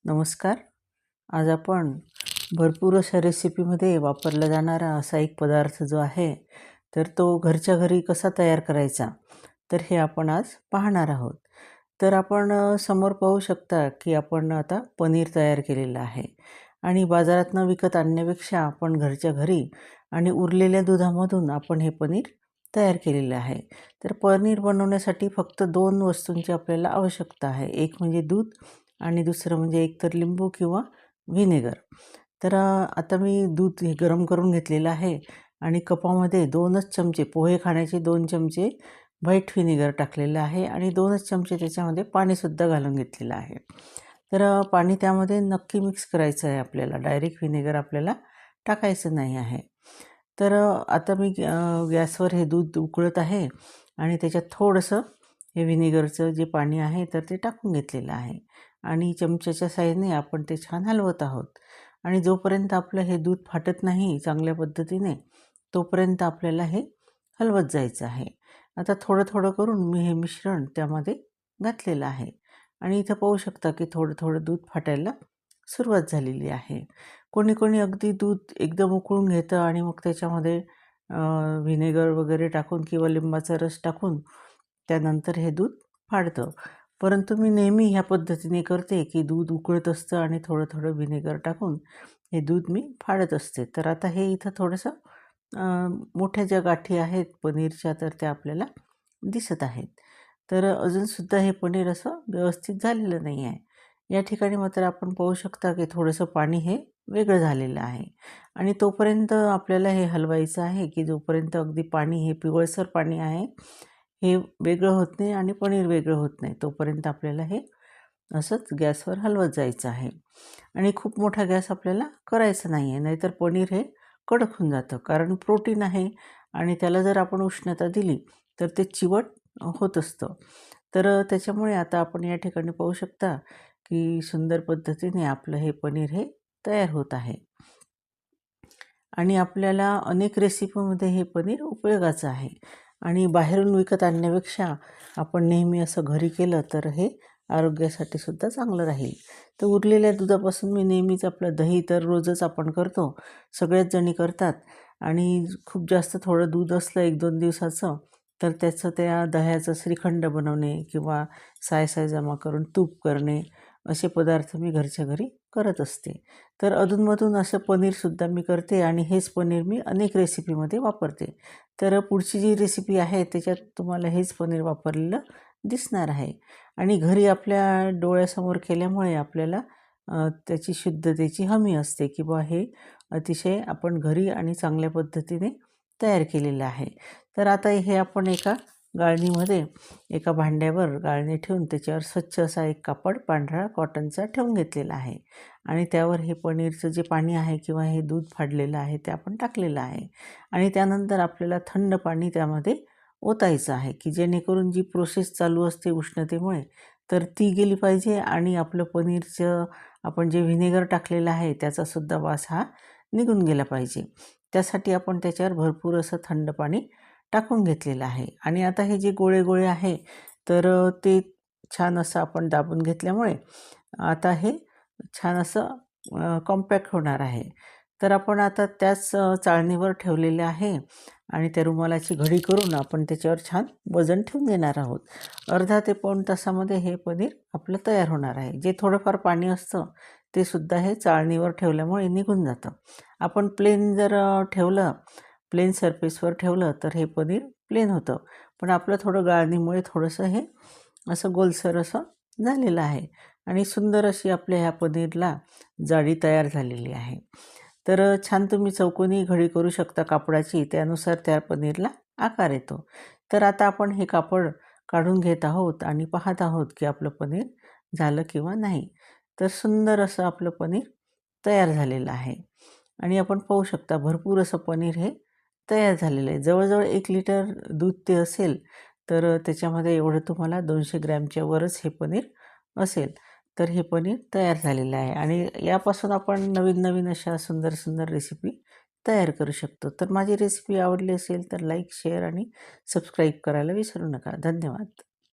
नमस्कार. आज आपण भरपूर अशा रेसिपीमध्ये वापरला जाणारा असा एक पदार्थ जो आहे, तर तो घरच्या घरी कसा तयार करायचा, तर हे आपण आज पाहणार आहोत. तर आपण समोर पाहू शकता की आपण आता पनीर तयार केलेलं आहे आणि बाजारातनं विकत आणण्यापेक्षा आपण घरच्या घरी आणि उरलेल्या दुधामधून आपण हे पनीर तयार केलेलं आहे. तर पनीर बनवण्यासाठी फक्त 2 वस्तूंची आपल्याला आवश्यकता आहे. एक म्हणजे दूध आणि दुसरं म्हणजे एकतर लिंबू किंवा व्हिनेगर. तर आता मी दूध हे गरम करून घेतलेलं आहे आणि कपामध्ये 2च चमचे पोहे खाण्याचे 2 चमचे व्हाईट व्हिनेगर टाकलेलं आहे आणि 2च चमचे त्याच्यामध्ये पाणीसुद्धा घालून घेतलेलं आहे. तर पाणी त्यामध्ये नक्की मिक्स करायचं आहे आपल्याला. डायरेक्ट व्हिनेगर आपल्याला टाकायचं नाही आहे. तर आता मी गॅसवर हे दूध उकळत आहे आणि त्याच्यात थोडंसं हे व्हिनेगरचं जे पाणी आहे तर ते टाकून घेतलेलं आहे आणि चमच्याच्या साहाय्याने आपण ते छान हलवत आहोत आणि जोपर्यंत आपलं हे दूध फाटत नाही चांगल्या पद्धतीने तोपर्यंत आपल्याला हे हलवत जायचं आहे. आता थोडं थोडं करून मी हे मिश्रण त्यामध्ये घातलेलं आहे आणि इथं पाहू शकता की थोडं थोडं दूध फाटायला सुरुवात झालेली आहे. कोणी कोणी अगदी दूध एकदम उकळून घेतं आणि मग त्याच्यामध्ये व्हिनेगर वगैरे टाकून किंवा लिंबाचा रस टाकून त्यानंतर हे दूध फाडतं. परंतु मी नेहमी ह्या पद्धतीने करते की दूध उकळत असतं आणि थोडं थोडं व्हिनेगर टाकून हे दूध मी फाडत असते. तर आता हे इथं थोडंसं मोठ्या ज्या गाठी आहेत पनीरच्या तर त्या आपल्याला दिसत आहेत. तर अजूनसुद्धा हे पनीर असं व्यवस्थित झालेलं नाही आहे. या ठिकाणी मात्र आपण पाहू शकता की थोडंसं पाणी हे वेगळं झालेलं आहे आणि तोपर्यंत आपल्याला हे हलवायचं आहे की जोपर्यंत अगदी पाणी हे पिवळसर पाणी आहे हे वेगळं होत नाही आणि पनीर वेगळं होत नाही तोपर्यंत आपल्याला हे असंच गॅसवर हलवत जायचं आहे आणि खूप मोठा गॅस आपल्याला करायचा नाही आहे, नाहीतर पनीर हे कडक होऊन जातं. कारण प्रोटीन आहे आणि त्याला जर आपण उष्णता दिली तर ते चिवट होत असतं. तर त्याच्यामुळे आता आपण या ठिकाणी पाहू शकता की सुंदर पद्धतीने आपलं हे पनीर हे तयार होत आहे आणि आपल्याला अनेक रेसिपीमध्ये हे पनीर उपयोगाचं आहे आणि बाहेरून विकत आणण्यापेक्षा आपण नेहमी असं घरी केलं तर हे आरोग्यासाठी सुद्धा चांगलं राहील. तर उरलेल्या दुधापासून मी नेहमीच आपलं दही तर रोजच आपण करतो, सगळ्याच जणी करतात आणि खूप जास्त थोडं दूध असलं 1-2 दिवसाचं तर त्याचं त्या दह्याचं श्रीखंड बनवणे किंवा साय जमा करून तूप करणे असे पदार्थ मी घरच्या घरी करत असते. तर अधूनमधून असं पनीरसुद्धा मी करते आणि हेच पनीर मी अनेक रेसिपीमध्ये वापरते. तर पुढची जी रेसिपी आहे त्याच्यात तुम्हाला हेच पनीर वापरलेलं दिसणार आहे आणि घरी आपल्या डोळ्यासमोर केल्यामुळे आपल्याला त्याची शुद्धतेची हमी असते की बा हे अतिशय आपण घरी आणि चांगल्या पद्धतीने तयार केलेलं आहे. तर आता हे आपण एका गाळणीमध्ये एका भांड्यावर गाळणी ठेवून त्याच्यावर स्वच्छ असा एक कापड पांढरा कॉटनचा ठेवून घेतलेला आहे आणि त्यावर हे पनीरचं जे पाणी आहे किंवा हे दूध फाडलेलं आहे ते आपण टाकलेलं आहे आणि त्यानंतर आपल्याला थंड पाणी त्यामध्ये ओतायचं आहे की जेणेकरून जी प्रोसेस चालू असते उष्णतेमुळे तर ती गेली पाहिजे आणि आपलं पनीरचं आपण जे व्हिनेगर टाकलेलं आहे त्याचासुद्धा वास हा निघून गेला पाहिजे. त्यासाठी आपण त्याच्यावर भरपूर असं थंड पाणी टाकून घेतलेलं आहे आणि आता हे जे गोळे गोळे आहे तर ते छान असं आपण दाबून घेतल्यामुळे आता हे छान असं कॉम्पॅक्ट होणार आहे. तर आपण आता त्याच चाळणीवर ठेवलेले आहे आणि त्या रुमालाची घडी करून आपण त्याच्यावर छान वजन ठेवून देणार आहोत. अर्धा ते पाऊण तासामध्ये हे पनीर आपलं तयार होणार आहे. जे थोडंफार पाणी असतं ते सुद्धा हे चाळणीवर ठेवल्यामुळे निघून जातं. आपण प्लेन जर ठेवलं प्लेन सरफेसवर ठेवलं तर हे पनीर प्लेन होतं, पण आपलं थोडं गाळणीमुळे थोडंसं हे असं गोलसर असं झालेलं आहे आणि सुंदर अशी आपल्या ह्या पनीरला जाळी तयार झालेली आहे. तर छान तुम्ही चौकोनी घडी करू शकता कापडाची, त्यानुसार त्या पनीरला आकार येतो. तर आता आपण हे कापड काढून घेत आहोत आणि पाहत आहोत की आपलं पनीर झालं किंवा नाही. तर सुंदर असं आपलं पनीर तयार झालेलं आहे आणि आपण पाहू शकता भरपूर असं पनीर हे तयार झालेलं आहे. जवळजवळ 1 लिटर दूध ते असेल तर त्याच्यामध्ये एवढं तुम्हाला 200 ग्रॅमच्या वरच हे पनीर असेल. तर हे पनीर तयार झालेलं आहे आणि यापासून आपण नवीन नवीन अशा सुंदर सुंदर रेसिपी तयार करू शकतो. तर माझी रेसिपी आवडली असेल तर लाईक, शेअर आणि सबस्क्राईब करायला विसरू नका. धन्यवाद.